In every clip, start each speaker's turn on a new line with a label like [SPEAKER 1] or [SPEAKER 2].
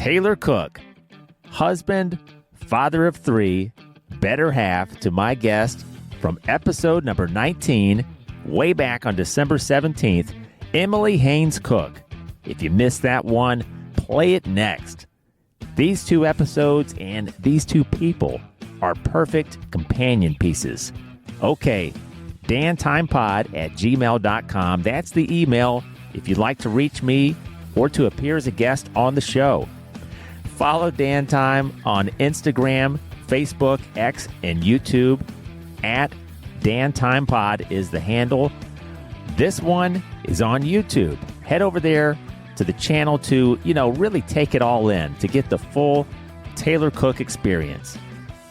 [SPEAKER 1] Taylor Cook, husband, father of three, better half to my guest from episode number 19, way back on December 17th, Emily Haynes Cook. If you missed that one, play it next. These two episodes and these two people are perfect companion pieces. Okay, dantimepod@gmail.com. That's the email if you'd like to reach me or to appear as a guest on the show. Follow Dan Time on Instagram, Facebook, X, and YouTube. @dantimepod is the handle. This one is on YouTube. Head over there to the channel to, really take it all in, to get the full Taylor Cook experience.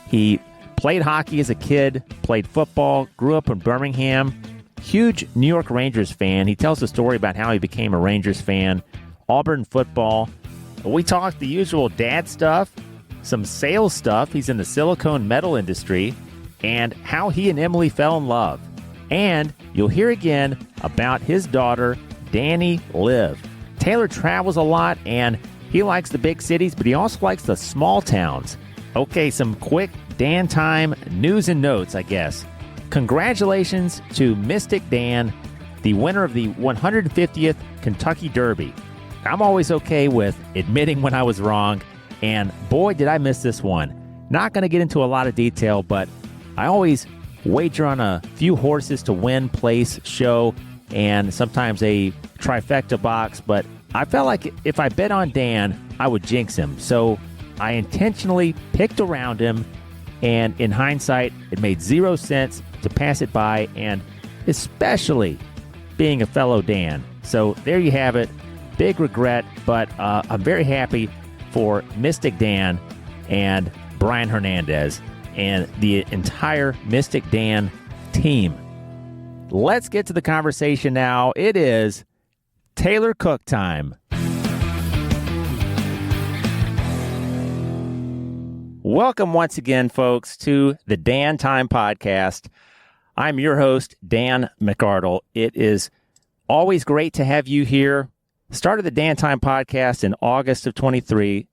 [SPEAKER 1] He played hockey as a kid, played football, grew up in Birmingham, huge New York Rangers fan. He tells a story about how he became a Rangers fan, Auburn football. We talked the usual dad stuff, some sales stuff. He's in the silicone metal industry, and how he and Emily fell in love. And you'll hear again about his daughter, Dani Liv. Taylor travels a lot, and he likes the big cities, but he also likes the small towns. Okay, some quick Dan Time news and notes, I guess. Congratulations to Mystic Dan, the winner of the 150th Kentucky Derby. I'm always okay with admitting when I was wrong, and boy, did I miss this one. Not going to get into a lot of detail, but I always wager on a few horses to win, place, show, and sometimes a trifecta box, but I felt like if I bet on Dan, I would jinx him. So I intentionally picked around him, and in hindsight, it made 0 sense to pass it by, and especially being a fellow Dan. So there you have it. Big regret, but I'm very happy for Mystic Dan and Brian Hernandez and the entire Mystic Dan team. Let's get to the conversation now. It is Taylor Cook time. Welcome once again, folks, to the Dan Time Podcast. I'm your host, Dan McArdle. It is always great to have you here. Started the Dan Time Podcast in August of 23.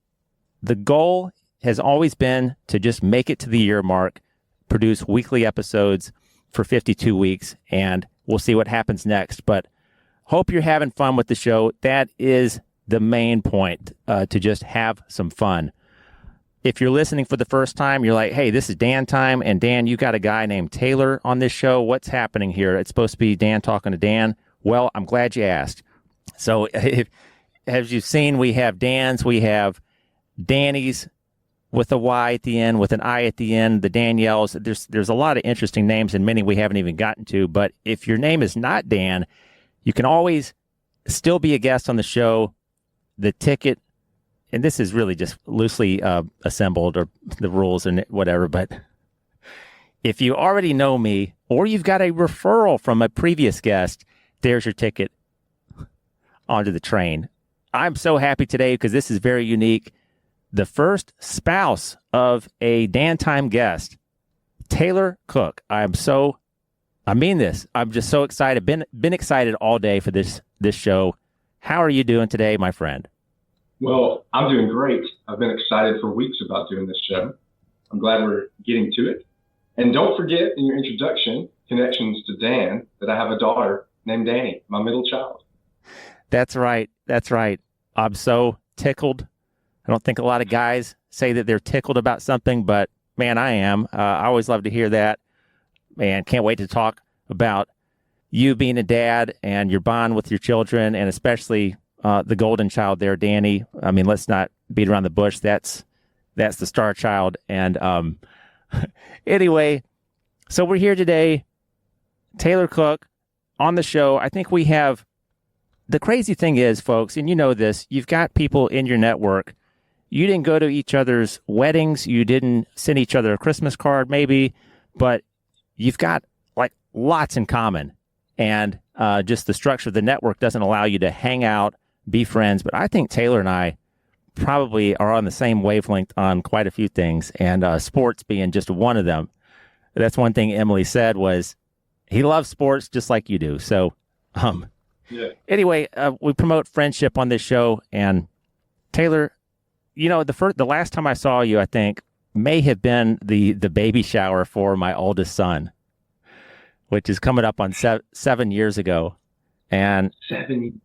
[SPEAKER 1] The goal has always been to just make it to the year mark, produce weekly episodes for 52 weeks, and we'll see what happens next. But hope you're having fun with the show. That is the main point, to just have some fun. If you're listening for the first time, you're like, hey, this is Dan Time, and Dan, you got a guy named Taylor on this show. What's happening here? It's supposed to be Dan talking to Dan. Well, I'm glad you asked. So as you've seen, we have Dan's, we have Danny's with a Y at the end, with an I at the end, the Danielles. There's a lot of interesting names, and many we haven't even gotten to. But if your name is not Dan, you can always still be a guest on the show. The ticket, and this is really just loosely assembled, or the rules and whatever, but if you already know me, or you've got a referral from a previous guest, there's your ticket onto the train. I'm so happy today because this is very unique. The first spouse of a Dan Time guest, Taylor Cook. I mean this. I'm just so excited. Been excited all day for this show. How are you doing today, my friend?
[SPEAKER 2] Well, I'm doing great. I've been excited for weeks about doing this show. I'm glad we're getting to it. And don't forget in your introduction, connections to Dan, that I have a daughter named Dani, my middle child.
[SPEAKER 1] That's right. I'm so tickled. I don't think a lot of guys say that they're tickled about something, but man, I am. I always love to hear that. Man, can't wait to talk about you being a dad and your bond with your children, and especially the golden child there, Dani. I mean, let's not beat around the bush. That's the star child. And anyway, so we're here today. Taylor Cook on the show. I think we have, the crazy thing is, folks, and you know this, you've got people in your network. You didn't go to each other's weddings. You didn't send each other a Christmas card, maybe, but you've got like lots in common. And just the structure of the network doesn't allow you to hang out, be friends. But I think Taylor and I probably are on the same wavelength on quite a few things, and sports being just one of them. That's one thing Emily said was he loves sports just like you do. So anyway, we promote friendship on this show. And Taylor, the last time I saw you, I think may have been the baby shower for my oldest son, which is coming up on 7 years ago. And
[SPEAKER 2] 7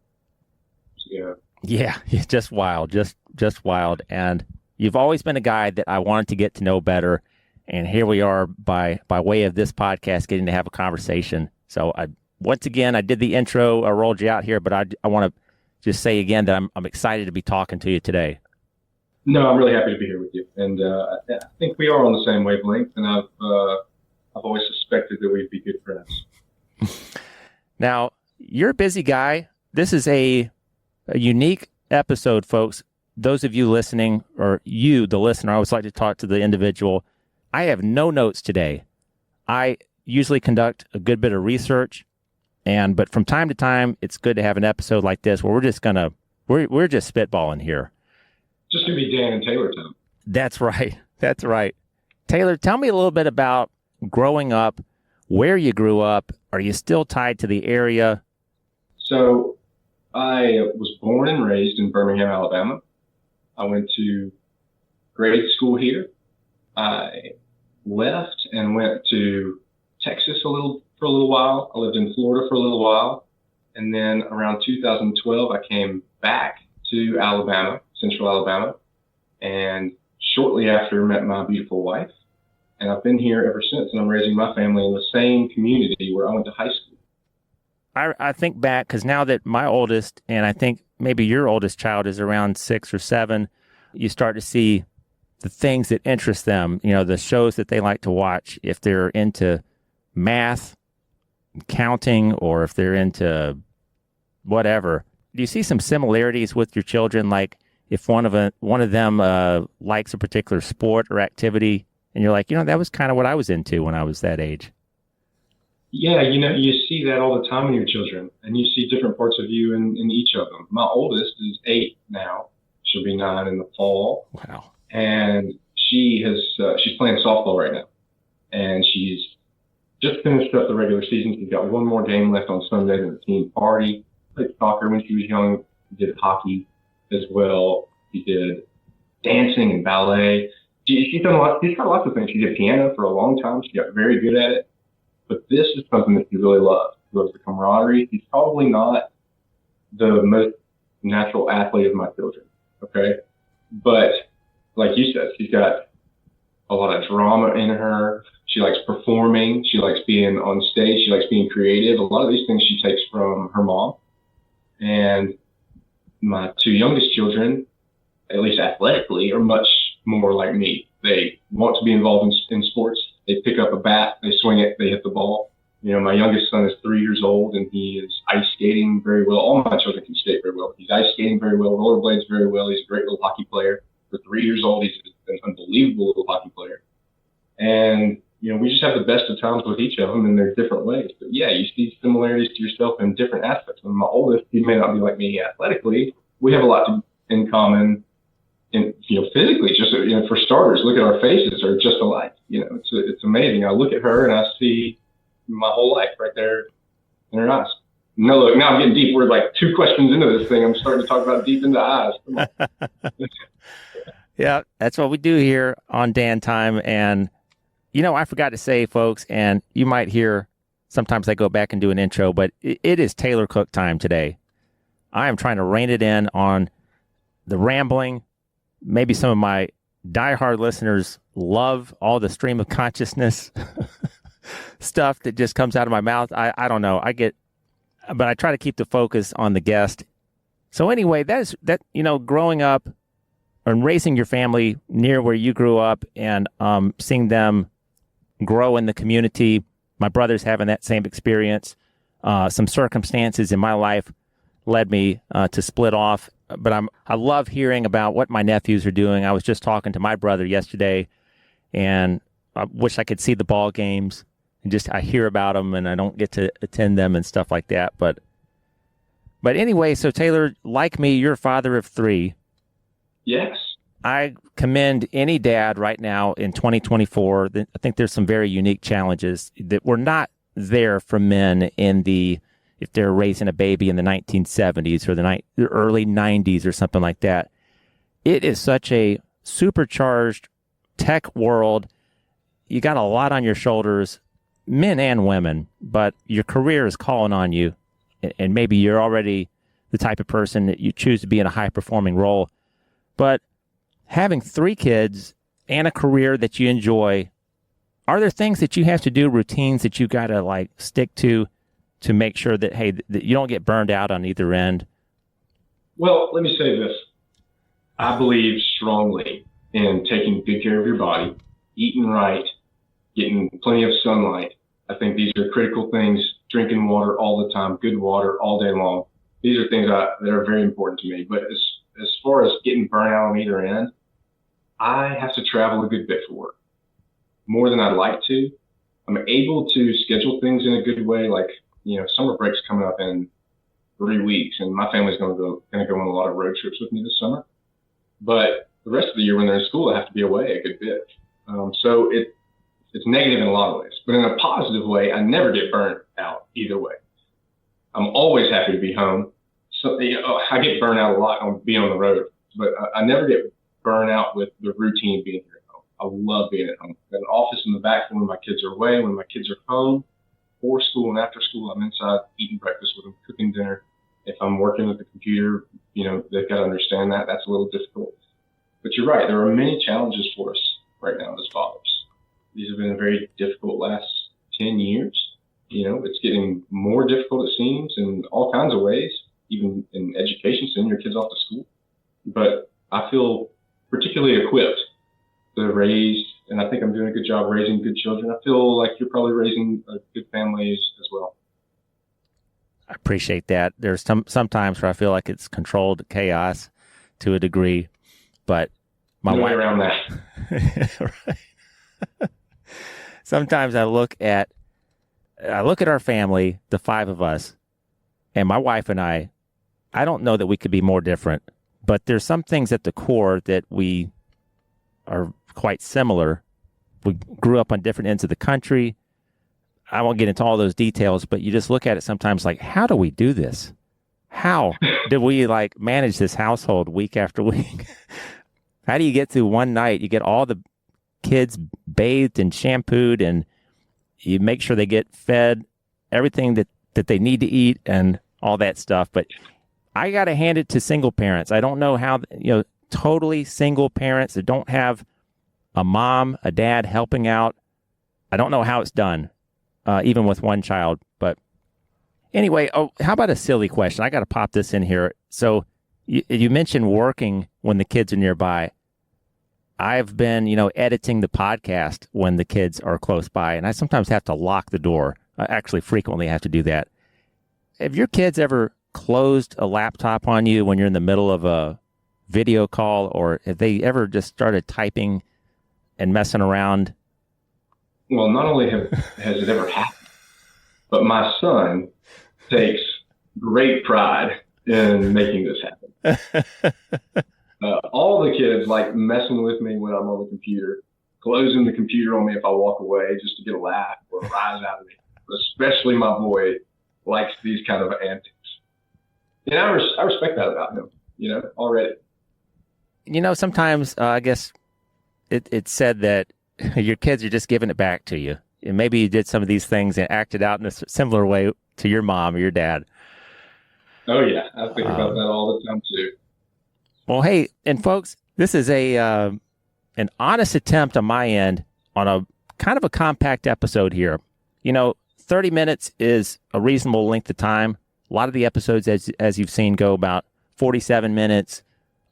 [SPEAKER 2] years ago.
[SPEAKER 1] Yeah, it's just wild, just wild. And you've always been a guy that I wanted to get to know better. And here we are by way of this podcast, getting to have a conversation. So once again, I did the intro, I rolled you out here, but I want to just say again that I'm excited to be talking to you today.
[SPEAKER 2] No, I'm really happy to be here with you. And I think we are on the same wavelength, and I've always suspected that we'd be good friends.
[SPEAKER 1] Now, you're a busy guy. This is a unique episode, folks. Those of you listening, or you, the listener, I always like to talk to the individual. I have no notes today. I usually conduct a good bit of research, but from time to time, it's good to have an episode like this where we're just spitballing here.
[SPEAKER 2] Just gonna be Dan and Taylor time.
[SPEAKER 1] That's right. That's right. Taylor, tell me a little bit about growing up, where you grew up. Are you still tied to the area?
[SPEAKER 2] So I was born and raised in Birmingham, Alabama. I went to grade school here. I left and went to Texas for a little while. I lived in Florida for a little while. And then around 2012, I came back to Alabama, Central Alabama, and shortly after met my beautiful wife. And I've been here ever since, and I'm raising my family in the same community where I went to high school.
[SPEAKER 1] I think back, because now that my oldest, and I think maybe your oldest child is around 6 or 7, you start to see the things that interest them, the shows that they like to watch, if they're into math, counting, or if they're into whatever. Do you see some similarities with your children? Like if one of them likes a particular sport or activity, and you're like, that was kind of what I was into when I was that age.
[SPEAKER 2] Yeah, you see that all the time in your children, and you see different parts of you in each of them. My oldest is 8 now. She'll be 9 in the fall.
[SPEAKER 1] Wow.
[SPEAKER 2] And she's playing softball right now. And she's just finished up the regular season. She's got one more game left on Sunday in the team party. Played soccer when she was young. She did hockey as well. She did dancing and ballet. She's got lots of things. She did piano for a long time. She got very good at it. But this is something that she really loves. She loves the camaraderie. She's probably not the most natural athlete of my children, okay? But like you said, she's got a lot of drama in her. She likes performing. She likes being on stage. She likes being creative. A lot of these things she takes from her mom. And my 2 youngest children, at least athletically, are much more like me. They want to be involved in sports. They pick up a bat, they swing it, they hit the ball. My youngest son is 3 years old, and he is ice skating very well. All my children can skate very well. He's ice skating very well, rollerblades very well. He's a great little hockey player. For 3 years old, he's an unbelievable little hockey player. And, we just have the best of times with each of them in their different ways. But yeah, you see similarities to yourself in different aspects. And my oldest, he may not be like me athletically. We have a lot in common. And, physically, just, for starters, look at our faces are just alike. It's amazing. I look at her and I see my whole life right there in her eyes. No, look, now I'm getting deep. We're like 2 questions into this thing. I'm starting to talk about deep into eyes. Come on.
[SPEAKER 1] Yeah, that's what we do here on Dan Time. And, I forgot to say, folks, and you might hear, sometimes I go back and do an intro, but it is Taylor Cook time today. I am trying to rein it in on the rambling. Maybe some of my diehard listeners love all the stream of consciousness stuff that just comes out of my mouth. I don't know. But I try to keep the focus on the guest. So anyway, growing up and raising your family near where you grew up and seeing them grow in the community. My brother's having that same experience. Some circumstances in my life led me to split off. But I love hearing about what my nephews are doing. I was just talking to my brother yesterday, and I wish I could see the ball games. And I hear about them, and I don't get to attend them and stuff like that. But anyway, so Taylor, like me, you're a father of 3.
[SPEAKER 2] Yes.
[SPEAKER 1] I commend any dad right now in 2024. I think there's some very unique challenges that were not there for men if they're raising a baby in the 1970s or the early 90s or something like that. it is such a supercharged tech world. You got a lot on your shoulders, men and women, but your career is calling on you. And maybe you're already the type of person that you choose to be in a high-performing role. But having 3 kids and a career that you enjoy, are there things that you have to do, routines that you got to like stick to make sure that, hey, that you don't get burned out on either end?
[SPEAKER 2] Well, let me say this. I believe strongly in taking good care of your body, eating right, getting plenty of sunlight. I think these are critical things. Drinking water all the time, good water all day long. These are things that are very important to me. But as far as getting burnt out on either end, I have to travel a good bit for work, more than I'd like to. I'm able to schedule things in a good way. Like, summer break's coming up in 3 weeks, and my family's going to go on a lot of road trips with me this summer. But the rest of the year when they're in school, I have to be away a good bit. So it's negative in a lot of ways. But in a positive way, I never get burnt out either way. I'm always happy to be home. So I get burnt out a lot on being on the road, but I never get burnt out with the routine of being here at home. I love being at home. I've got an office in the back for when my kids are away. When my kids are home, before school and after school, I'm inside eating breakfast with them, cooking dinner. If I'm working at the computer, they've got to understand that. That's a little difficult. But you're right. There are many challenges for us right now as fathers. These have been a very difficult last 10 years. It's getting more difficult, it seems, in all kinds of ways, even in education, sending your kids off to school. But I feel particularly equipped to raise, and I think I'm doing a good job raising good children. I feel like you're probably raising good families as well.
[SPEAKER 1] I appreciate that. There's some times where I feel like it's controlled chaos to a degree, but my
[SPEAKER 2] no
[SPEAKER 1] wife
[SPEAKER 2] way around that.
[SPEAKER 1] Right. Sometimes I look at our family, the 5 of us, and my wife and I don't know that we could be more different, but there's some things at the core that we are quite similar. We grew up on different ends of the country. I won't get into all those details, but you just look at it sometimes like, how do we do this? How did we manage this household week after week? How do you get through one night? You get all the kids bathed and shampooed, and you make sure they get fed everything that they need to eat and all that stuff. But I got to hand it to single parents. I don't know how, totally single parents that don't have a mom, a dad helping out. I don't know how it's done, even with one child. But anyway, how about a silly question? I got to pop this in here. So you mentioned working when the kids are nearby. I've been, editing the podcast when the kids are close by, and I sometimes have to lock the door. I actually frequently have to do that. Have your kids ever closed a laptop on you when you're in the middle of a video call, or have they ever just started typing and messing around?
[SPEAKER 2] Well, not only has it ever happened, but my son takes great pride in making this happen. All the kids like messing with me when I'm on the computer, closing the computer on me if I walk away just to get a laugh or a rise out of me. Especially my boy likes these kind of antics. And I respect that about him, already.
[SPEAKER 1] Sometimes I guess it's said that your kids are just giving it back to you. And maybe you did some of these things and acted out in a similar way to your mom or your dad.
[SPEAKER 2] Oh, yeah. I think about that all the time, too.
[SPEAKER 1] Well, hey, and folks, this is an honest attempt on my end on a kind of a compact episode here. 30 minutes is a reasonable length of time. A lot of the episodes, as you've seen, go about 47 minutes,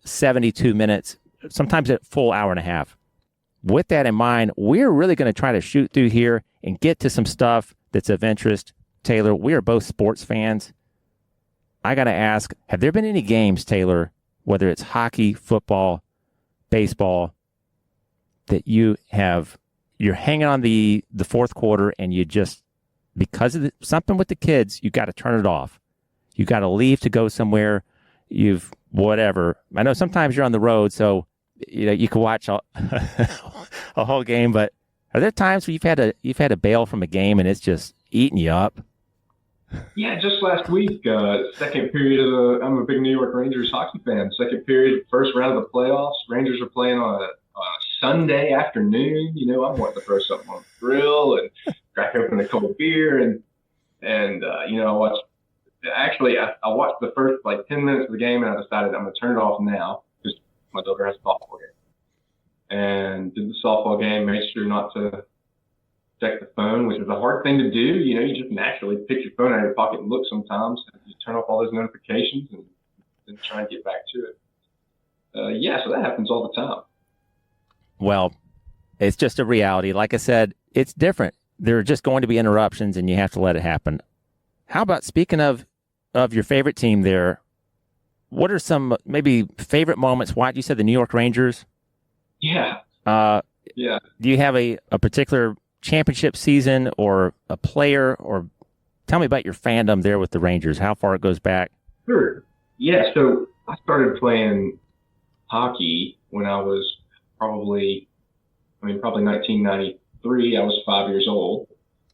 [SPEAKER 1] 72 minutes, sometimes a full hour and a half. With that in mind, we're really going to try to shoot through here and get to some stuff that's of interest. Taylor, we are both sports fans. I got to ask, have there been any games, Taylor, whether it's hockey, football, baseball, that you're hanging on the fourth quarter and you just, because of something with the kids, you got to turn it off. You got to leave to go somewhere. Whatever. I know sometimes you're on the road, so you can watch a whole game. But are there times where you've had to bail from a game and it's just eating you up?
[SPEAKER 2] Yeah, just last week, second period of I'm a big New York Rangers hockey fan. Second period, first round of the playoffs. Rangers are playing on a Sunday afternoon. I'm wanting to throw something on the grill and crack open a cold beer I watched. Actually, I watched the first like 10 minutes of the game and I decided I'm gonna turn it off now because my daughter has a softball game. And did the softball game. Made sure not to check the phone, which is a hard thing to do. You just naturally pick your phone out of your pocket and look sometimes. You turn off all those notifications and then try and get back to it. Yeah, so that happens all the time.
[SPEAKER 1] Well, it's just a reality. Like I said, it's different. There are just going to be interruptions, and you have to let it happen. How about, speaking of your favorite team there, what are some maybe favorite moments? Why you said the New York Rangers?
[SPEAKER 2] Yeah. Yeah.
[SPEAKER 1] Do you have a particular championship season or a player, or tell me about your fandom there with the Rangers, how far it goes back?
[SPEAKER 2] Sure. Yeah, so I started playing hockey when I was probably 1993. I was 5 years old.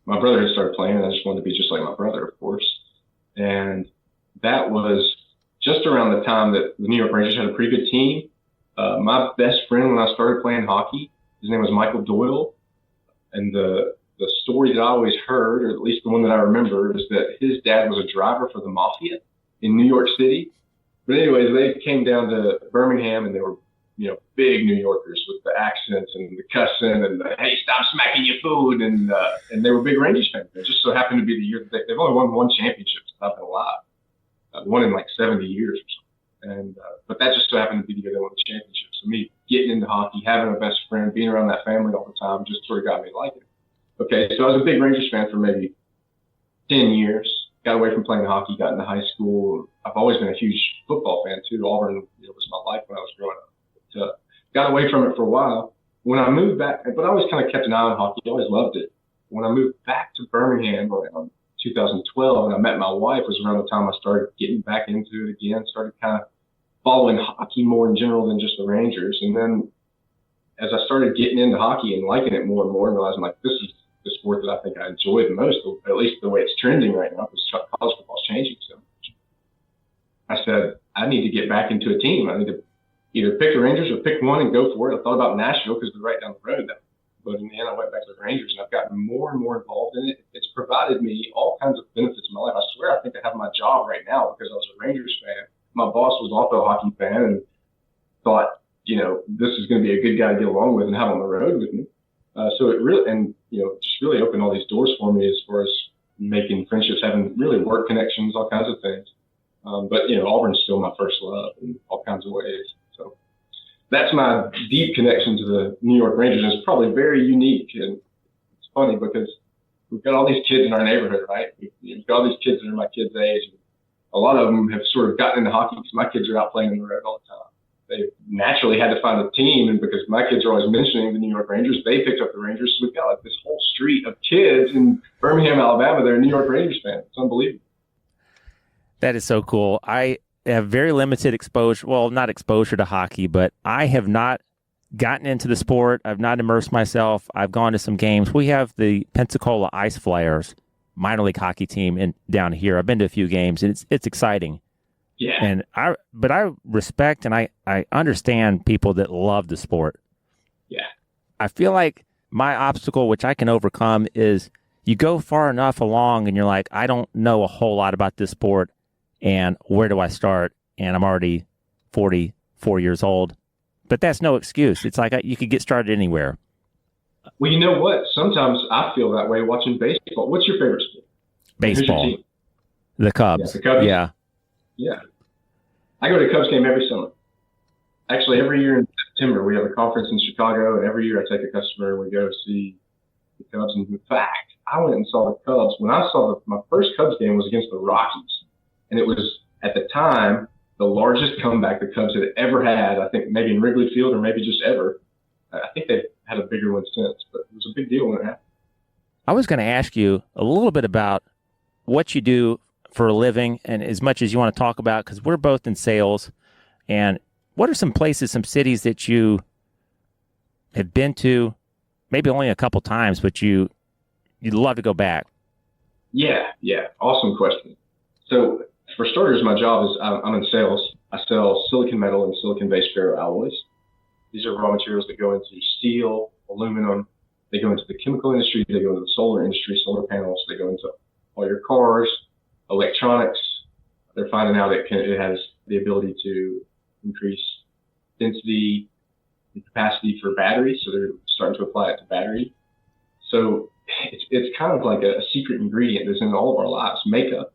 [SPEAKER 2] My brother had started playing, and I just wanted to be just like my brother, of course. And that was just around the time that the New York Rangers had a pretty good team. My best friend when I started playing hockey, his name was Michael Doyle. And the story that I always heard, or at least the one that I remember, is that his dad was a driver for the mafia in New York City. But anyways, they came down to Birmingham, and they were, big New Yorkers with the accents and the cussing and the, hey, stop smacking your food. And they were big Rangers fans. It just so happened to be the year that they've only won one championship since I've been alive. One in like 70 years or something. But that just so happened to be the year they won the championship. So me getting into hockey, having a best friend, being around that family all the time just sort of got me liking it. Okay, so I was a big Rangers fan for maybe 10 years. Got away from playing hockey, got into high school. I've always been a huge football fan too. Auburn was my life when I was growing up. But, got away from it for a while. When I moved back, but I always kind of kept an eye on hockey. I always loved it. When I moved back to Birmingham around 2012 and I met my wife, was around the time I started getting back into it again, started kind of following hockey more in general than just the Rangers. And then as I started getting into hockey and liking it more and more, and realizing like this is the sport that I think I enjoy the most, at least the way it's trending right now, because college football is changing so much. I said, I need to get back into a team. I need to either pick the Rangers or pick one and go for it. I thought about Nashville because they're right down the road. But in the end, I went back to the Rangers, and I've gotten more and more involved in it. It's provided me all kinds of benefits in my life. I swear I think I have my job right now because I was a Rangers fan. My boss was also a hockey fan and thought, this is going to be a good guy to get along with and have on the road with me. So it really, just really opened all these doors for me as far as making friendships, having really work connections, all kinds of things. But Auburn's still my first love in all kinds of ways. So that's my deep connection to the New York Rangers. And it's probably very unique. And it's funny because we've got all these kids in our neighborhood, right? We've got all these kids that are my kids' age. And a lot of them have sort of gotten into hockey because my kids are out playing on the road all the time. They naturally had to find a team, and because my kids are always mentioning the New York Rangers, they picked up the Rangers. So we've got like this whole street of kids in Birmingham, Alabama. They're New York Rangers fans. It's unbelievable.
[SPEAKER 1] That is so cool. I have very limited exposure. Well, not exposure to hockey, but I have not gotten into the sport. I've not immersed myself. I've gone to some games. We have the Pensacola Ice Flyers minor league hockey team down here. I've been to a few games, and it's exciting.
[SPEAKER 2] Yeah.
[SPEAKER 1] And I respect and I understand people that love the sport.
[SPEAKER 2] Yeah.
[SPEAKER 1] I feel like my obstacle, which I can overcome, is you go far enough along and you're like, I don't know a whole lot about this sport, and where do I start? And I'm already 44 years old. But that's no excuse. It's like you could get started anywhere.
[SPEAKER 2] Well, you know what? Sometimes I feel that way watching baseball. What's your favorite sport?
[SPEAKER 1] Baseball. The Cubs.
[SPEAKER 2] Yeah, the Cubs.
[SPEAKER 1] Yeah.
[SPEAKER 2] Yeah. I go to a Cubs game every summer. Actually, every year in September, we have a conference in Chicago, and every year I take a customer and we go see the Cubs. And in fact, I went and saw the Cubs. When I saw my first Cubs game was against the Rockies. And it was, at the time, the largest comeback the Cubs had ever had, I think maybe in Wrigley Field or maybe just ever. I think they've had a bigger one since, but it was a big deal when it happened.
[SPEAKER 1] I was going to ask you a little bit about what you do for a living, and as much as you want to talk about, because we're both in sales, and what are some places, some cities that you have been to, maybe only a couple times, but you'd love to go back?
[SPEAKER 2] Yeah. Awesome question. So for starters, my job is I'm in sales. I sell silicon metal and silicon-based ferroalloys. These are raw materials that go into steel, aluminum. They go into the chemical industry. They go into the solar industry, solar panels. They go into all your cars, electronics. They're finding out it has the ability to increase density and capacity for batteries. So they're starting to apply it to battery. So it's kind of like a secret ingredient that's in all of our lives, makeup.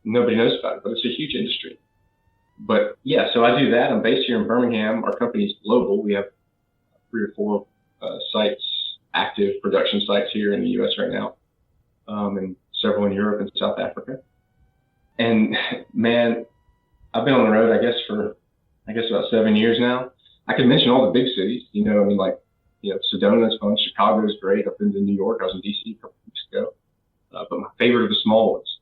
[SPEAKER 2] Nobody knows about it, but it's a huge industry. But yeah, so I do that. I'm based here in Birmingham. Our company's global. We have 3 or 4 sites, active production sites here in the U.S. right now, and several in Europe and South Africa. And man, I've been on the road, I guess about 7 years now. I could mention all the big cities, Sedona is fun. Chicago is great. I've been to New York. I was in D.C. a couple of weeks ago. But my favorite are the small ones.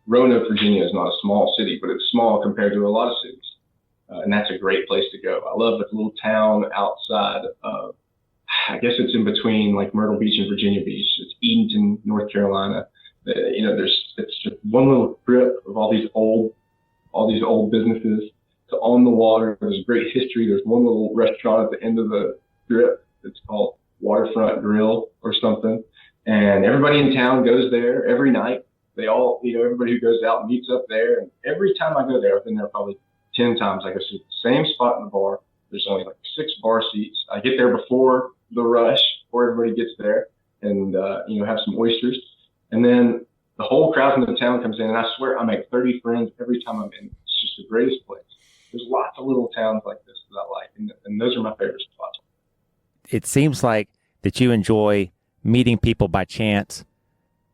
[SPEAKER 2] Roanoke, Virginia is not a small city, but it's small compared to a lot of cities. And that's a great place to go. I love the little town outside of, I guess it's in between like Myrtle Beach and Virginia Beach. It's Edenton, North Carolina. It's just one little strip of all these old businesses. It's on the water. There's great history. There's one little restaurant at the end of the strip. It's called Waterfront Grill or something. And everybody in town goes there every night. They all, everybody who goes out meets up there. And every time I go there, I've been there probably 10 times. I go to the same spot in the bar. There's only like 6 bar seats. I get there before the rush, before everybody gets there, and, have some oysters. And then the whole crowd from the town comes in, and I swear I make 30 friends every time I'm in. It's just the greatest place. There's lots of little towns like this that I like, and those are my favorite spots.
[SPEAKER 1] It seems like that you enjoy meeting people by chance,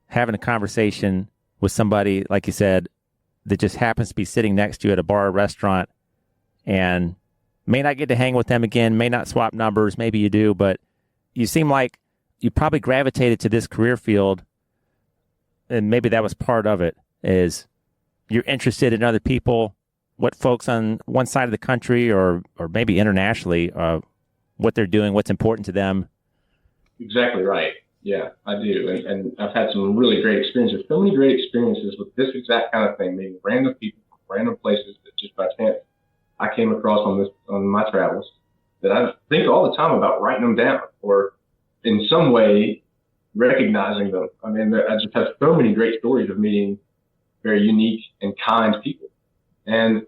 [SPEAKER 1] having a conversation with somebody, like you said, that just happens to be sitting next to you at a bar or restaurant, and may not get to hang with them again, may not swap numbers, maybe you do, but you seem like you probably gravitated to this career field, and maybe that was part of it, is you're interested in other people, what folks on one side of the country or maybe internationally, what they're doing, what's important to them.
[SPEAKER 2] Exactly right. Yeah, I do. And I've had some really great experiences, so many great experiences with this exact kind of thing, meeting random people, random places that just by chance I came across on my travels, that I think all the time about writing them down or in some way recognizing them. I mean, I just have so many great stories of meeting very unique and kind people. And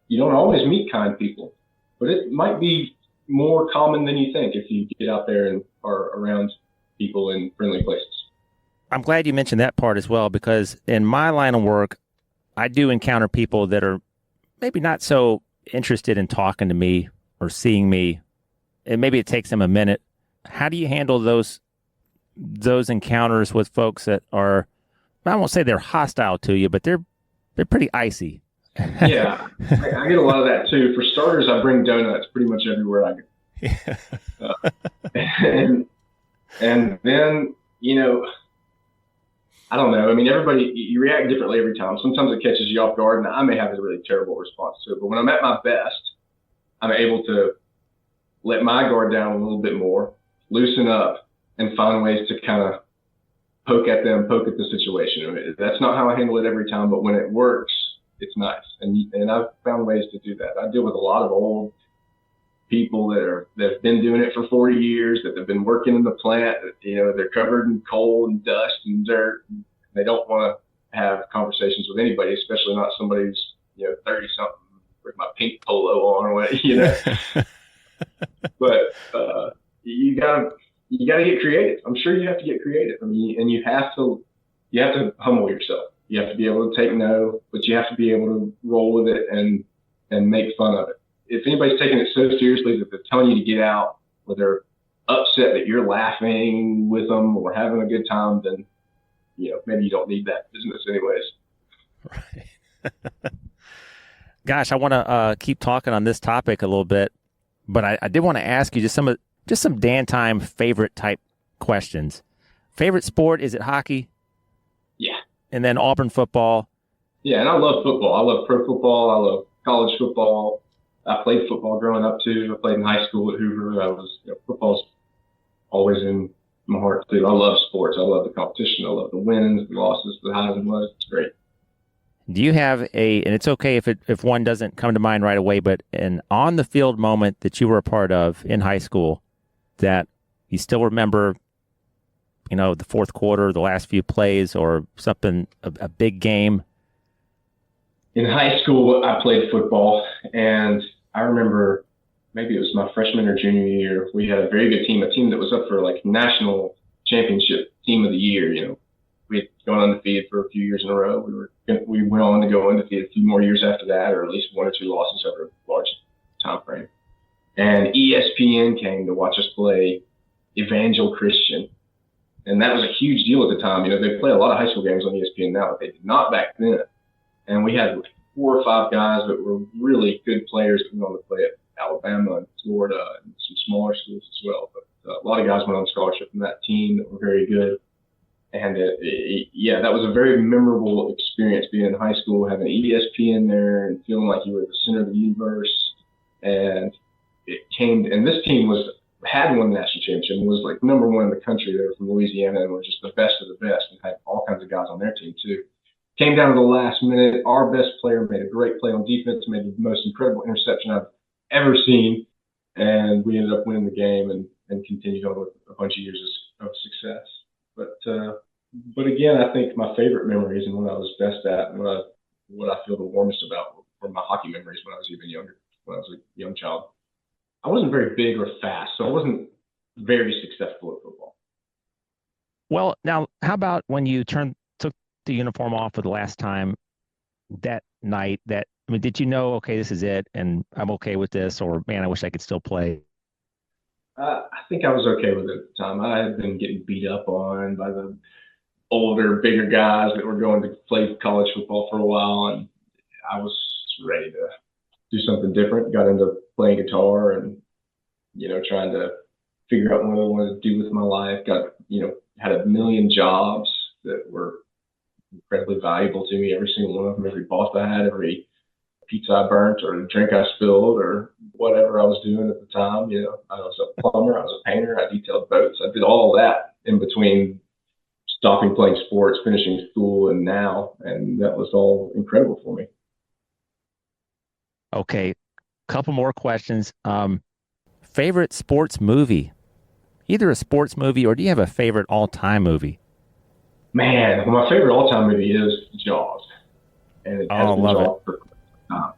[SPEAKER 2] you don't always meet kind people, but it might be more common than you think if you get out there and are around people in friendly places.
[SPEAKER 1] I'm glad you mentioned that part as well, because in my line of work, I do encounter people that are maybe not so interested in talking to me or seeing me, and maybe it takes them a minute. How do you handle those encounters with folks that are, I won't say they're hostile to you, but they're pretty icy?
[SPEAKER 2] Yeah, I get a lot of that too. For starters, I bring donuts pretty much everywhere I go. Yeah. And then, I don't know. I mean, you react differently every time. Sometimes it catches you off guard, and I may have a really terrible response to it. But when I'm at my best, I'm able to let my guard down a little bit more, loosen up, and find ways to kind of poke at the situation. I mean, that's not how I handle it every time, but when it works, it's nice. And I've found ways to do that. I deal with a lot of old people that have been doing it for 40 years, that have been working in the plant, they're covered in coal and dust and dirt. They don't want to have conversations with anybody, especially not somebody who's, 30 something with my pink polo on or what, But you gotta get creative. I'm sure you have to get creative. I mean, and you have to humble yourself. You have to be able to take no, but you have to be able to roll with it and make fun of it. If anybody's taking it so seriously that they're telling you to get out, or they're upset that you're laughing with them or having a good time, then, maybe you don't need that business anyways.
[SPEAKER 1] Right. Gosh, I want to keep talking on this topic a little bit, but I did want to ask you just some Dan Time favorite type questions. Favorite sport, is it hockey?
[SPEAKER 2] Yeah.
[SPEAKER 1] And then Auburn football?
[SPEAKER 2] Yeah, and I love football. I love pro football. I love college football. I played football growing up too. I played in high school at Hoover. Football's always in my heart too. I love sports. I love the competition. I love the wins, the losses, the highs and lows. It's great.
[SPEAKER 1] Do you have and it's okay if one doesn't come to mind right away, but an on the field moment that you were a part of in high school that you still remember, the fourth quarter, the last few plays, or something, a big game?
[SPEAKER 2] In high school, I played football, and I remember maybe it was my freshman or junior year. We had a very good team, a team that was up for like national championship team of the year. We had gone undefeated for a few years in a row. We went on to go undefeated a few more years after that, or at least one or two losses over a large time frame. And ESPN came to watch us play Evangel Christian. And that was a huge deal at the time. They play a lot of high school games on ESPN now, but they did not back then. And we had 4 or 5 guys that were really good players that went on to play at Alabama and Florida and some smaller schools as well. But a lot of guys went on scholarship from that team that were very good. And that was a very memorable experience being in high school, having ESPN there and feeling like you were at the center of the universe. And this team had won the national championship and was like number 1 in the country. They were from Louisiana and were just the best of the best and had all kinds of guys on their team too. Came down to the last minute. Our best player made a great play on defense, made the most incredible interception I've ever seen. And we ended up winning the game and continued on with a bunch of years of success. But again, I think my favorite memories and what I was best at and what I feel the warmest about were my hockey memories when I was even younger, when I was a young child. I wasn't very big or fast, so I wasn't very successful at football.
[SPEAKER 1] Well, now, how about when you took the uniform off for the last time that night? Did you know, okay, this is it, and I'm okay with this, or man, I wish I could still play?
[SPEAKER 2] I think I was okay with it at the time. I had been getting beat up on by the older, bigger guys that were going to play college football for a while, and I was ready to do something different. Got into playing guitar and, trying to figure out what I wanted to do with my life. Had a million jobs that were incredibly valuable to me. Every single one of them, every boss I had, every pizza I burnt or drink I spilled or whatever I was doing at the time. I was a plumber, I was a painter, I detailed boats. I did all that in between stopping playing sports, finishing school, and now. And that was all incredible for me.
[SPEAKER 1] Okay, couple more questions. Favorite sports movie? Either a sports movie or do you have a favorite all-time movie?
[SPEAKER 2] Man, well, my favorite all-time movie is Jaws. And it has been Jaws for time.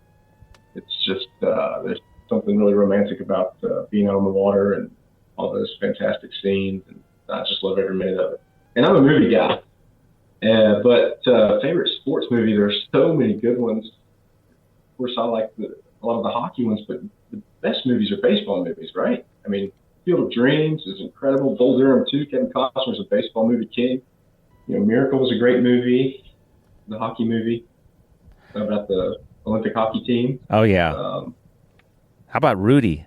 [SPEAKER 2] It's just, there's something really romantic about being out on the water and all those fantastic scenes. And I just love every minute of it. And I'm a movie guy. But favorite sports movie, there's so many good ones. Of course, I like a lot of the hockey ones, but the best movies are baseball movies, right? Field of Dreams is incredible. Bull Durham, too. Kevin Costner's a baseball movie king. Miracle was a great movie, the hockey movie about the Olympic hockey team.
[SPEAKER 1] Oh, yeah. How about Rudy?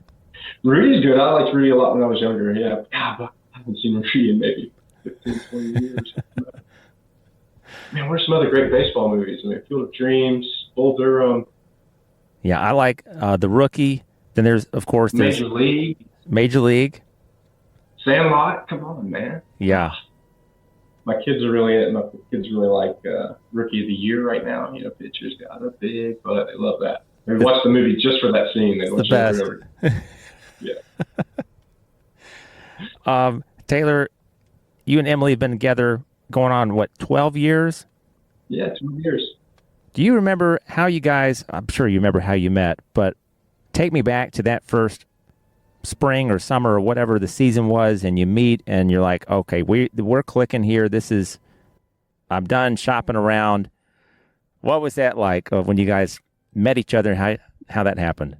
[SPEAKER 2] Rudy's good. I liked Rudy a lot when I was younger. Yeah. God, I haven't seen Rudy in maybe 15, 20 years. Man, where's some other great baseball movies? Field of Dreams, Bull Durham.
[SPEAKER 1] Yeah, I like The Rookie. Then there's
[SPEAKER 2] Major League.
[SPEAKER 1] Major League.
[SPEAKER 2] Sandlot. Come on, man.
[SPEAKER 1] Yeah.
[SPEAKER 2] My kids are really like Rookie of the Year right now. Pitchers got a big butt. They love that. They watch the movie just for that scene.
[SPEAKER 1] It's the best.
[SPEAKER 2] Yeah.
[SPEAKER 1] Taylor, you and Emily have been together going on, 12 years?
[SPEAKER 2] Yeah, 2 years.
[SPEAKER 1] Do you remember how you guys, I'm sure you remember how you met, but take me back to that first spring or summer or whatever the season was, and you meet and you're like, okay, we're clicking here. I'm done shopping around. What was that like when you guys met each other and how that happened?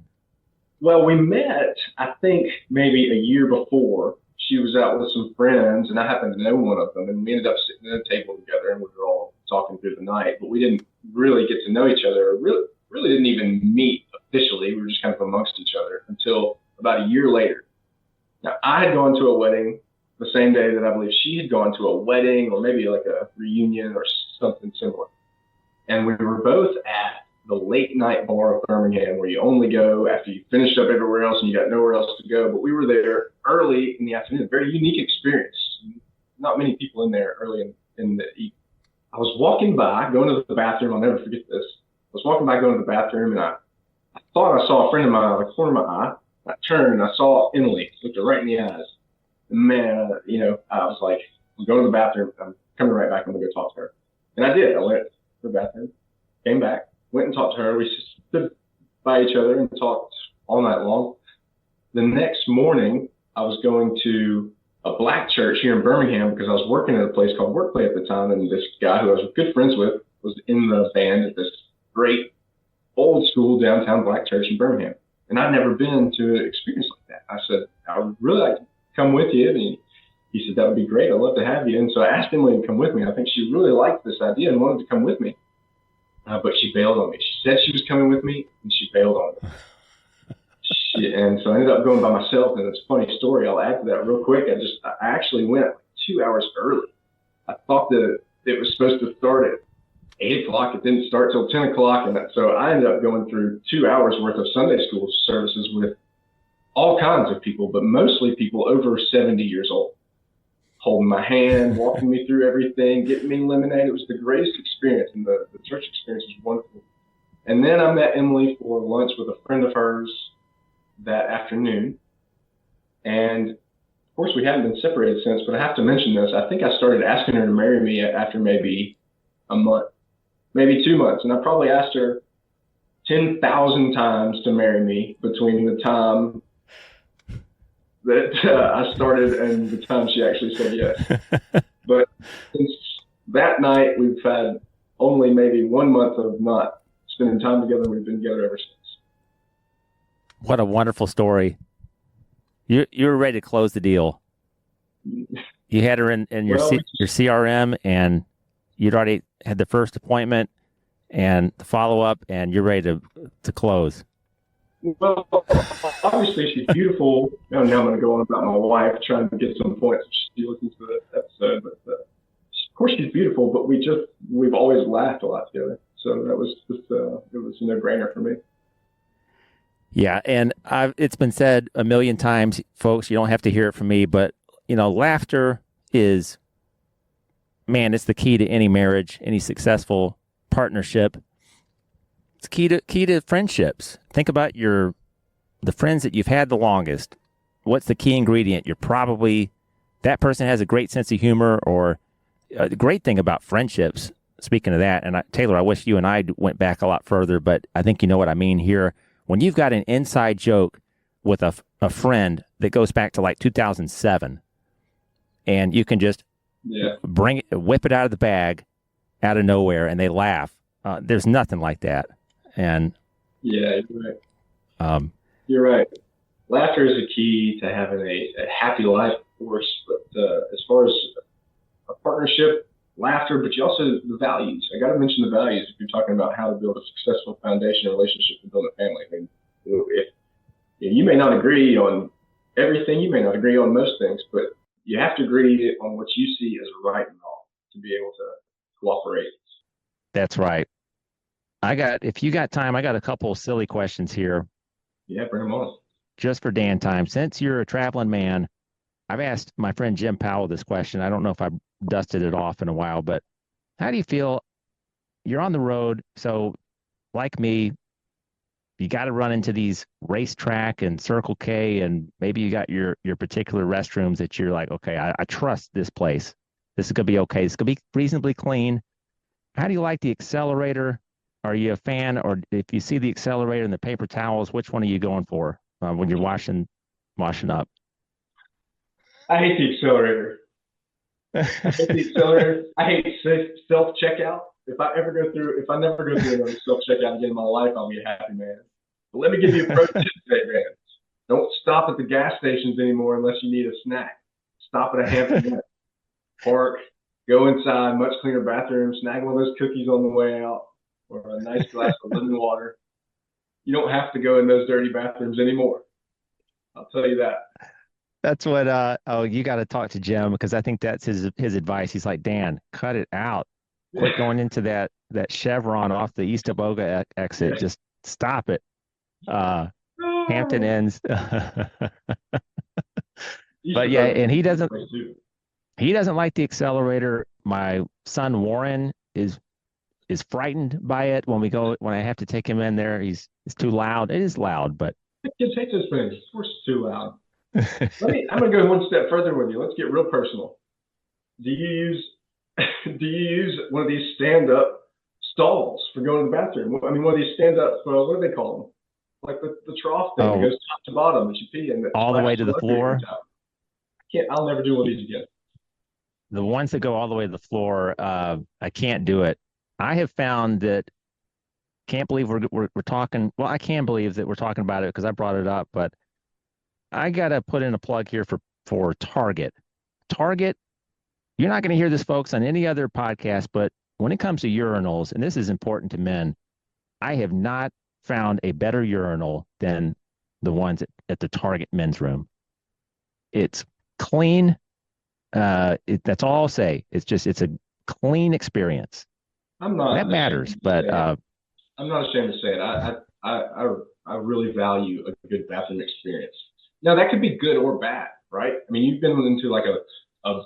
[SPEAKER 2] Well, we met, I think, maybe a year before. She was out with some friends, and I happened to know one of them, and we ended up sitting at a table together, and we were all talking through the night, but we didn't really get to know each other. Really didn't even meet officially. We were just kind of amongst each other until about a year later. Now, I had gone to a wedding the same day that I believe she had gone to a wedding or maybe like a reunion or something similar. And we were both at the late night bar of Birmingham where you only go after you finished up everywhere else and you got nowhere else to go. But we were there early in the afternoon. Very unique experience. not many people in there early in the evening. I was walking by, going to the bathroom. I'll never forget this. I was walking by, going to the bathroom, and I thought I saw a friend of mine out of the corner of my eye. I turned and I saw Emily, looked her right in the eyes. And man, I was like, I'm going to the bathroom. I'm coming right back. I'm going to go talk to her. And I did. I went to the bathroom, came back, went and talked to her. We stood by each other and talked all night long. The next morning, I was going to a black church here in Birmingham because I was working at a place called Workplay at the time. And this guy who I was good friends with was in the band at this great old school downtown black church in Birmingham. And I'd never been to an experience like that. I said, I would really like to come with you. And he said, that would be great. I'd love to have you. And so I asked Emily to come with me. I think she really liked this idea and wanted to come with me. But she bailed on me. She said she was coming with me, and she bailed on me. And so I ended up going by myself. And it's a funny story. I'll add to that real quick. I actually went like 2 hours early. I thought that it was supposed to start at 8 o'clock. It didn't start till 10 o'clock. And so I ended up going through 2 hours worth of Sunday school services with all kinds of people, but mostly people over 70 years old, holding my hand, walking me through everything, getting me lemonade. It was the greatest experience, and the church experience was wonderful. And then I met Emily for lunch with a friend of hers that afternoon. And of course, we haven't been separated since, but I have to mention this. I think I started asking her to marry me after maybe a month, maybe 2 months. And I probably asked her 10,000 times to marry me between the time that I started and the time she actually said yes. But since that night, we've had only maybe 1 month of not spending time together. We've been together ever since.
[SPEAKER 1] What a wonderful story. You were ready to close the deal. You had her in your your CRM, and you'd already had the first appointment and the follow-up, and you're ready to close.
[SPEAKER 2] Well, obviously she's beautiful. Now I'm going to go on about my wife, trying to get some points if she listens to this episode. But of course she's beautiful, but we've always laughed a lot together. So that was just it was a no-brainer for me.
[SPEAKER 1] Yeah, and it's been said a million times, folks. You don't have to hear it from me, but laughter is, man, it's the key to any marriage, any successful partnership. It's key to friendships. Think about the friends that you've had the longest. What's the key ingredient? That person has a great sense of humor, or the great thing about friendships. Speaking of that, and Taylor, I wish you and I went back a lot further, but I think you know what I mean here. When you've got an inside joke with a friend that goes back to like 2007, and you can just whip it out of the bag, out of nowhere, and they laugh. There's nothing like that. And
[SPEAKER 2] yeah, you're right. You're right. Laughter is a key to having a happy life, of course. But as far as a partnership, laughter, but you also the values. I got to mention the values if you're talking about how to build a successful foundation relationship and build a family. I mean, if you may not agree on everything, you may not agree on most things, but you have to agree on what you see as right and wrong to be able to cooperate.
[SPEAKER 1] That's right. If you got time, I got a couple of silly questions here.
[SPEAKER 2] Yeah, bring them on.
[SPEAKER 1] Just for Dan time. Since you're a traveling man, I've asked my friend Jim Powell this question. I don't know if I've dusted it off in a while, but how do you feel? You're on the road, so like me, you got to run into these racetrack and Circle K, and maybe you got your particular restrooms that you're like, okay, I trust this place. This is going to be okay. It's going to be reasonably clean. How do you like the accelerator? Are you a fan, or if you see the accelerator and the paper towels, which one are you going for when you're washing up?
[SPEAKER 2] I hate the accelerator. I hate self-checkout. If I never go through another self-checkout again in my life, I'll be a happy man. But let me give you a pro tip today, man. Don't stop at the gas stations anymore unless you need a snack. Stop at a Hampton Inn. Park, go inside, much cleaner bathroom, snag one of those cookies on the way out, or a nice glass of lemon water. You don't have to go in those dirty bathrooms anymore. I'll tell you that.
[SPEAKER 1] That's what, you got to talk to Jim, because I think that's his advice. He's like, Dan, cut it out. Quit going into that chevron off the East Aboga exit. Just stop it. Hampton Inns. But yeah, and he He doesn't like the accelerator. My son Warren is frightened by it when I have to take him in there. It's too loud. It is loud, but
[SPEAKER 2] Kids hate those things. Of course, it's too loud. I'm going to go one step further with you. Let's get real personal. Do you use do you use one of these stand-up stalls for going to the bathroom? I mean, one of these stand-up, what do they call them? Like the trough thing that
[SPEAKER 1] oh,
[SPEAKER 2] goes top to bottom that you pee in that
[SPEAKER 1] all the way
[SPEAKER 2] splashes
[SPEAKER 1] to the
[SPEAKER 2] electric every
[SPEAKER 1] floor.
[SPEAKER 2] time. I'll never do one of these again.
[SPEAKER 1] The ones that go all the way to the floor, I can't do it. I have found that can't believe we're talking. Well, I can believe that we're talking about it because I brought it up, but I gotta put in a plug here for Target. Target, you're not going to hear this, folks, on any other podcast, but when it comes to urinals, and this is important to men, I have not found a better urinal than the ones at the Target men's room. It's clean. That's all I'll say. It's a clean experience.
[SPEAKER 2] I'm
[SPEAKER 1] That
[SPEAKER 2] not
[SPEAKER 1] matters,
[SPEAKER 2] ashamed to
[SPEAKER 1] but
[SPEAKER 2] say it. I'm not ashamed to say it. I really value a good bathroom experience. Now that could be good or bad, right? I mean, you've been into like a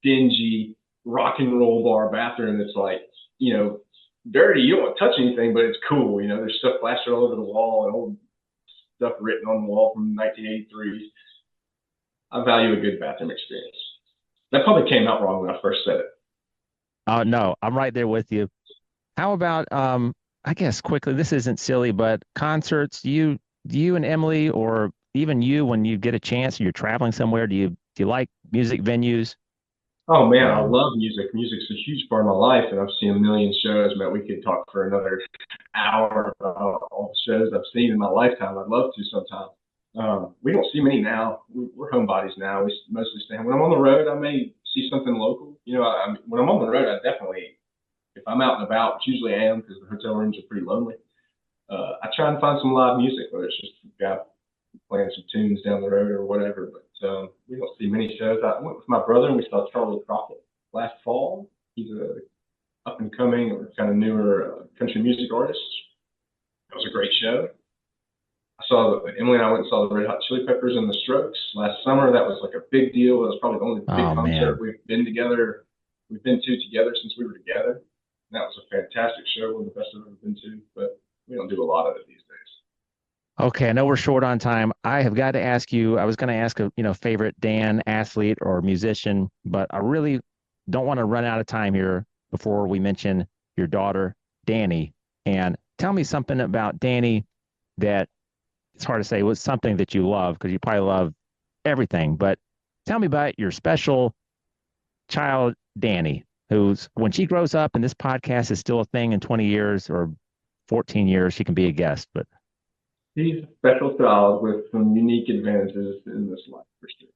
[SPEAKER 2] dingy rock and roll bar bathroom that's like, dirty. You don't want to touch anything, but it's cool. There's stuff plastered all over the wall and old stuff written on the wall from 1983. I value a good bathroom experience. That probably came out wrong when I first said it.
[SPEAKER 1] no, I'm right there with you. How about I guess quickly, this isn't silly, but concerts, you and Emily, or even you when you get a chance, you're traveling somewhere, do you like music venues?
[SPEAKER 2] Oh man, I
[SPEAKER 1] Um,
[SPEAKER 2] love music. Music's a huge part of my life, and I've seen a million shows. Man, we could talk for another hour about all the shows I've seen in my lifetime. I'd love to sometime. We don't see many now. We're homebodies now. We mostly stay home. When I'm on the road, I may see something local. When I'm on the road, I definitely, if I'm out and about, which usually I am because the hotel rooms are pretty lonely. I try and find some live music, whether it's just got playing some tunes down the road or whatever. But we don't see many shows. I went with my brother and we saw Charlie Crockett last fall. He's a up and coming or kind of newer country music artist. That was a great show. Emily and I went and saw the Red Hot Chili Peppers and the Strokes last summer. That was like a big deal. It was probably the only big
[SPEAKER 1] oh
[SPEAKER 2] concert
[SPEAKER 1] man,
[SPEAKER 2] we've been to together since we were together. And that was a fantastic show, one of the best I've ever been to. But we don't do a lot of it these days.
[SPEAKER 1] okay, I know we're short on time. I have got to ask you. I was going to ask a favorite Dan athlete or musician, but I really don't want to run out of time here before we mention your daughter, Dani. And tell me something about Dani that it's hard to say was something that you love because you probably love everything. But tell me about your special child, Dani, who's when she grows up and this podcast is still a thing in 20 years or 14 years, she can be a guest. But
[SPEAKER 2] He's a special child with some unique advantages in this life for sure.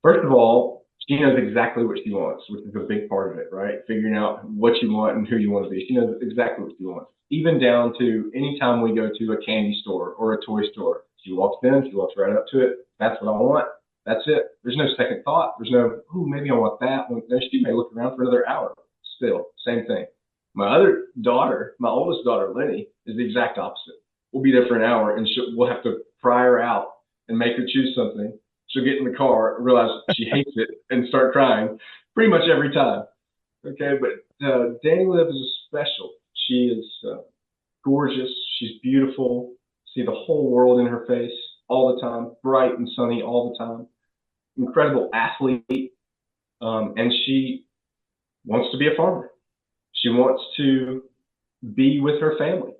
[SPEAKER 2] First of all, she knows exactly what she wants, which is a big part of it, right? Figuring out what you want and who you want to be. She knows exactly what she wants. Even down to anytime we go to a candy store or a toy store, she walks in, she walks right up to it. That's what I want. That's it. There's no second thought. There's no, oh, maybe I want that. No, she may look around for another hour. Still, same thing. My other daughter, my oldest daughter, Lenny, is the exact opposite. We'll be there for an hour and we'll have to pry her out and make her choose something. She'll get in the car, realize she hates it, and start crying pretty much every time. Okay, but Dani Liv is special. She is gorgeous. She's beautiful. See the whole world in her face all the time, bright and sunny all the time. Incredible athlete, and she wants to be a farmer. She wants to be with her family.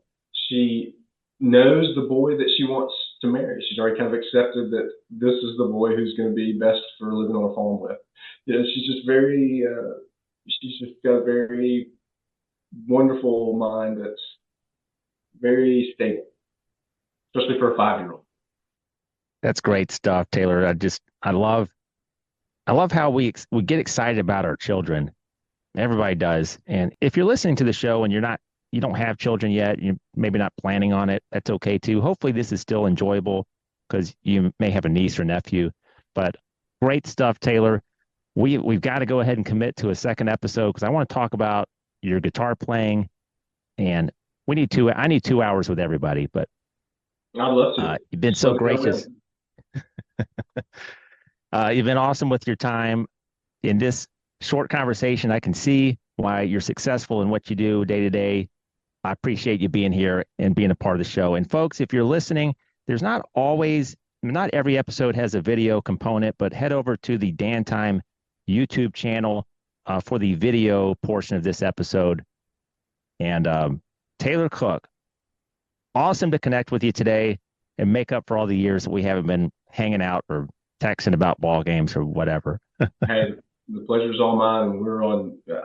[SPEAKER 2] She knows the boy that she wants to marry. She's already kind of accepted that this is the boy who's going to be best for living on a farm with. She's just got a very wonderful mind that's very stable, especially for a 5-year-old.
[SPEAKER 1] that's great stuff, Taylor. I love how we get excited about our children. Everybody does. And if you're listening to the show and you don't have children yet, you're maybe not planning on it, that's okay too. Hopefully this is still enjoyable because you may have a niece or nephew. But great stuff, Taylor. We've got to go ahead and commit to a second episode because I want to talk about your guitar playing, and I need 2 hours with everybody, but
[SPEAKER 2] I'd love to.
[SPEAKER 1] you've been
[SPEAKER 2] Just
[SPEAKER 1] so
[SPEAKER 2] let me know
[SPEAKER 1] gracious.
[SPEAKER 2] when.
[SPEAKER 1] You've been awesome with your time in this short conversation. I can see why you're successful in what you do day to day. I appreciate you being here and being a part of the show. And folks, if you're listening, there's not every episode has a video component, but head over to the Dan Time YouTube channel for the video portion of this episode. And Taylor Cook, awesome to connect with you today and make up for all the years that we haven't been hanging out or texting about ball games or whatever.
[SPEAKER 2] Hey, the pleasure's all mine.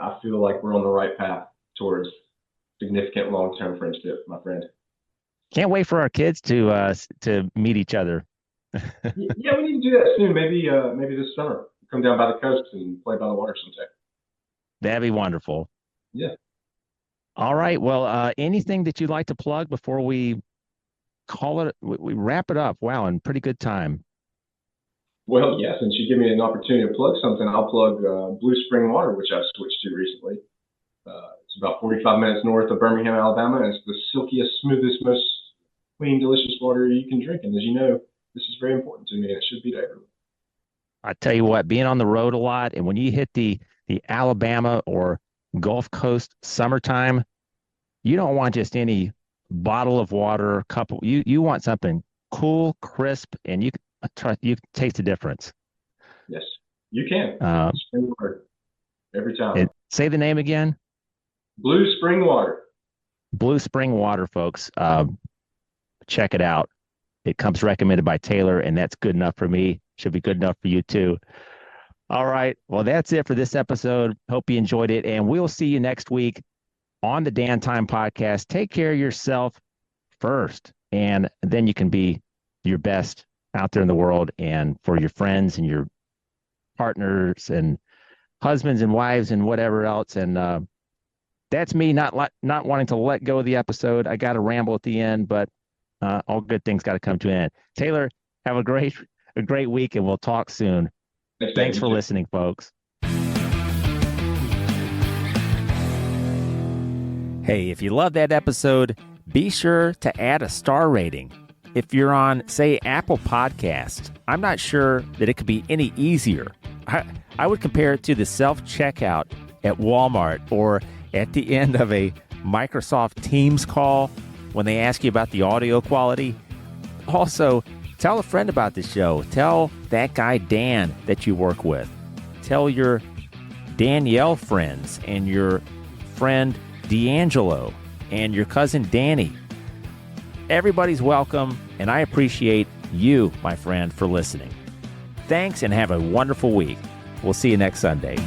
[SPEAKER 2] I feel like we're on the right path towards significant long-term friendship, my friend.
[SPEAKER 1] Can't wait for our kids to meet each other.
[SPEAKER 2] Yeah, we need to do that soon. Maybe this summer. Come down by the coast and play by the water sometime.
[SPEAKER 1] That'd be wonderful.
[SPEAKER 2] Yeah.
[SPEAKER 1] All right. Well, anything that you'd like to plug before we we wrap it up? Wow, in pretty good time.
[SPEAKER 2] Well, yeah, since you give me an opportunity to plug something, I'll plug Blue Spring Water, which I've switched to recently. It's about 45 minutes north of Birmingham, Alabama, and it's the silkiest, smoothest, most clean, delicious water you can drink. And as you know, this is very important to me, and it should be to everyone.
[SPEAKER 1] I tell you what, being on the road a lot, and when you hit the Alabama or Gulf Coast summertime, you don't want just any bottle of water, you want something cool, crisp, and you taste the difference.
[SPEAKER 2] Yes, you can. Spring water every time.
[SPEAKER 1] Say the name again.
[SPEAKER 2] Blue Spring Water.
[SPEAKER 1] Blue Spring Water, folks. Check it out. It comes recommended by Taylor, and that's good enough for me. Should be good enough for you too. All right. Well, that's it for this episode. Hope you enjoyed it, and we'll see you next week on the Dan Time Podcast. Take care of yourself first, and then you can be your best out there in the world and for your friends and your partners and husbands and wives and whatever else. And that's me not wanting to let go of the episode. I got to ramble at the end, but all good things got to come to an end. Taylor, have a great week, and we'll talk soon. Thanks for listening, folks. Hey, if you love that episode, be sure to add a star rating. If you're on, say, Apple Podcasts, I'm not sure that it could be any easier. I would compare it to the self-checkout at Walmart or at the end of a Microsoft Teams call when they ask you about the audio quality. Also, tell a friend about the show. Tell that guy Dan that you work with. Tell your Danielle friends and your friend D'Angelo and your cousin Danny. Everybody's welcome, and I appreciate you, my friend, for listening. Thanks, and have a wonderful week. We'll see you next Sunday.